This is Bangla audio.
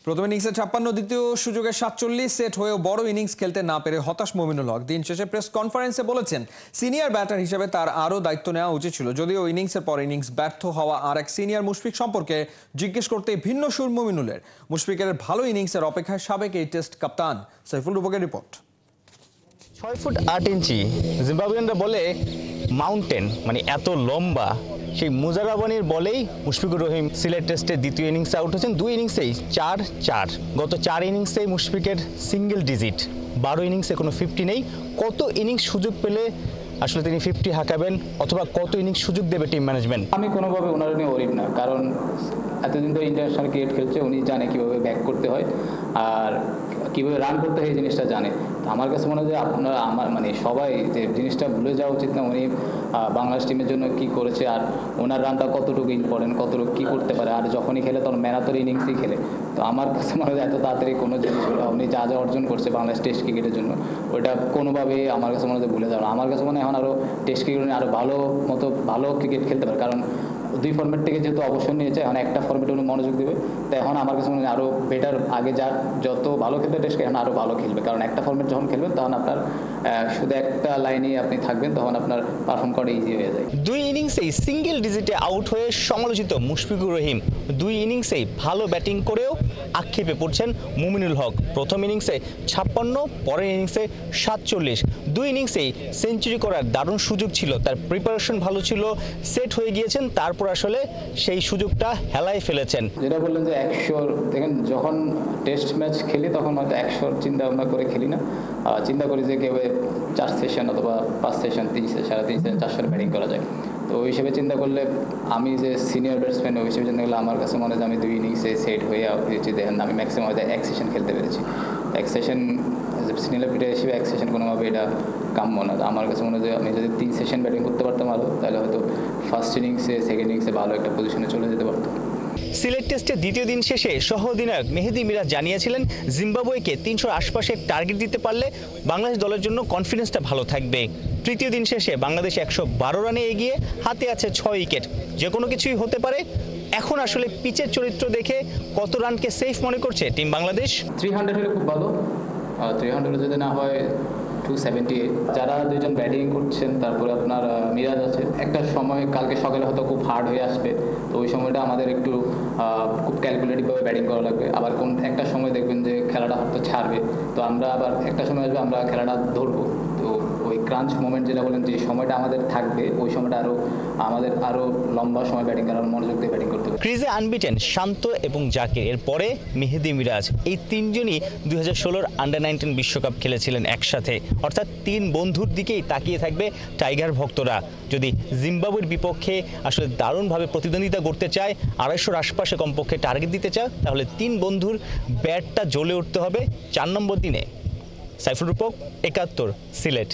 প্রথম ইনিংসে ৫৬, দ্বিতীয় সুযোগে ৪৭, সেট হয়েও বড় ইনিংস খেলতে না পেরে হতাশ মুমিনুল হক। দিন শেষে প্রেস কনফারেন্সে বলেছেন, সিনিয়র ব্যাটার হিসেবে তার আরও দায়িত্ব নেওয়া উচিত ছিল। যদিও ইনিংসের পর ইনিংস ব্যর্থ হওয়া আর এক সিনিয়র মুশফিক সম্পর্কে জিজ্ঞেস করতেই ভিন্ন সুর মুমিনুলের। মুশফিকের ভালো ইনিংসের অপেক্ষায় সাবেক এই টেস্ট কাপ্তান। সাইফুল রূপকের রিপোর্ট। ৬ ফুট ৮ ইঞ্চি জিম্বাবুয়ানরা বলে মাউন্টেন, মানে এত লম্বা সেই মুজারাবানির বলেই মুশফিকুর রহিম সিলেট টেস্টের দ্বিতীয় ইনিংসে আউট হয়েছেন। দুই ইনিংসেই ৪-৪। গত ৪ ইনিংসেই মুশফিকের সিঙ্গেল ডিজিট, ১২ ইনিংসে কোনো 50 নেই। কত ইনিংস সুযোগ পেলে আসলে তিনি 50 হাঁকাবেন, অথবা কত ইনিংস সুযোগ দেবে টিম ম্যানেজমেন্ট? আমি কোনোভাবে ওনার নিয়ে ওরিড না, কারণ এতদিন ধরে ইন্টারন্যাশনাল ক্রিকেট খেলছে, উনি জানে কীভাবে ব্যাক করতে হয় আর কীভাবে রান করতে হয়, এই জিনিসটা জানে। তো আমার কাছে মনে হয় যে আপনারা মানে সবাই যে জিনিসটা ভুলে যাওয়া উচিত না, উনি বাংলাদেশ টিমের জন্য কি করেছে আর ওনার রানটা কতটুকু ইম্পর্টেন্ট, কতটুকু কী করতে পারে। আর যখনই খেলে তখন ম্যারাথন ইনিংসই খেলে। তো আমার কাছে মনে হয় এত তাড়াতাড়ি কোনো জিনিস উনি যা যা অর্জন করছে বাংলাদেশ টেস্ট ক্রিকেটের জন্য, ওইটা কোনোভাবে আমার কাছে মনে হয় ভুলে যাওয়া। আমার কাছে মনে হয় এখন আরও টেস্ট ক্রিকেট আরও ভালো ক্রিকেট খেলতে পারে, কারণ দুই ফর্মেট থেকে যেহেতু অবসর নিয়েছে, এখন একটা ফর্মেটে উনি মনোযোগ দেবে। তো এখন আমার কাছে মনে হয় আরও বেটার, আগে যত ভালো খেলতে টেস্ট এখন আরও ভালো খেলবে, কারণ একটা ফর্মেট যখন খেলবেন তখন আপনার শুধু একটা লাইনে আপনি থাকবেন, তখন আপনার পারফর্ম করা ইজি হয়ে যায়। দুই ইনিংসেই সিঙ্গেল ডিজিটে আউট হয়ে সমালোচিত মুশফিকুর রহিম দুই ইনিংসেই ভালো ব্যাটিং করেও আক্ষেপে পড়ছেন মুমিনুল হক। প্রথম ইনিংসে ৫৬, পরের ইনিংসে ৪৭। দুই ইনিংসেই সেঞ্চুরি করার দারুণ সুযোগ ছিল, তার প্রিপারেশন ভালো ছিল, সেট হয়ে গিয়েছেন, তারপর আসলে সেই সুযোগটা হেলায় ফেলেছেন। যেটা বললেন যে ১০০, দেখেন যখন টেস্ট ম্যাচ খেলি তখন হয়তো ১০০ চিন্তা ভাবনা করে খেলি না, চিন্তা করি যে কেউ ৪ সেশন অথবা ৫ সেশন, ৩ সাড়ে ৩ সেশন, ৪০০ ব্যাটিং করা যায়। তো ওই হিসেবে চিন্তা করলে আমি যে সিনিয়র ব্যাটসম্যান, ওই হিসেবে চিন্তা করলে আমার কাছে মনে হয় যে আমি দুই ইনিংসে সেট হয়ে হয়েছি। দেখেন আমি ম্যাক্সিমাম হয়তো ১ সেশন খেলতে পেরেছি। ১ সেশন সিনিয়র প্লেয়ার হিসেবে ১ সেশন কোনোভাবে এটা কাম্য না। আমার কাছে মনে হয় যে আমি যদি 3 সেশন ব্যাটিং করতে পারতাম আরও, তাহলে হয়তো ফার্স্ট ইনিংসে, সেকেন্ড ইনিংসে ভালো একটা পজিশনে চলে যেতে পারতাম। সিলেট টেস্টের দ্বিতীয় দিন শেষে সহ অধিনায়ক মেহেদী মিরাজ জানিয়েছিলেন, জিম্বাবুয়েকে ৩০০ আশপাশে টার্গেট দিতে পারলে বাংলাদেশ দলের জন্য কনফিডেন্সটা ভালো থাকবে। তৃতীয় দিন শেষে বাংলাদেশ ১১২ রানে এগিয়ে, হাতে আছে ৬ উইকেট। যে কোনো কিছুই হতে পারে। এখন আসলে পিচের চরিত্র দেখে কত রানকে সেফ মনে করছে টিম বাংলাদেশ? 300 হলে খুব ভালো, 300 যদি না হয় 278। যারা দুইজন ব্যাটিং করছেন, তারপরে আপনার মিরাজ আছে, একটা সময় কালকে সকালে হয়তো খুব হার্ড হয়ে আসবে। তো ওই সময়টা আমাদের একটু খুব ক্যালকুলেটিভভাবে ব্যাটিং করা লাগবে। আবার কোন একটা সময় দেখবেন যে খেলাটা হয়তো ছাড়বে, তো আমরা আবার একটা সময় আসবে আমরা খেলাটা ধরবো। তো ওই ক্রাঞ্চ মোমেন্ট যেটা বলেন, যে সময়টা আমাদের থাকবে, ওই সময়টা আমাদের আরও লম্বা সময় ব্যাটিং করার, মনোযোগ দিয়ে ব্যাটিং করতে হবে। ক্রিজে আনবিটেন শান্ত এবং জাকির, এরপরে মেহেদী মিরাজ, এই তিনজনই ২০১৬ আন্ডার-19 বিশ্বকাপ খেলেছিলেন একসাথে। অর্থাৎ তিন বন্ধুর দিকেই তাকিয়ে থাকবে টাইগার ভক্তরা। যদি জিম্বাবুয়ের বিপক্ষে আসলে দারুণভাবে প্রতিদ্বন্দ্বিতা করতে চায়, ২৫০-র আশপাশে কমপক্ষে টার্গেট দিতে চায়, তাহলে তিন বন্ধুর ব্যাটটা জ্বলে উঠতে হবে ৪ নম্বর দিনে। সাইফুল রূপক, ৭১, সিলেট।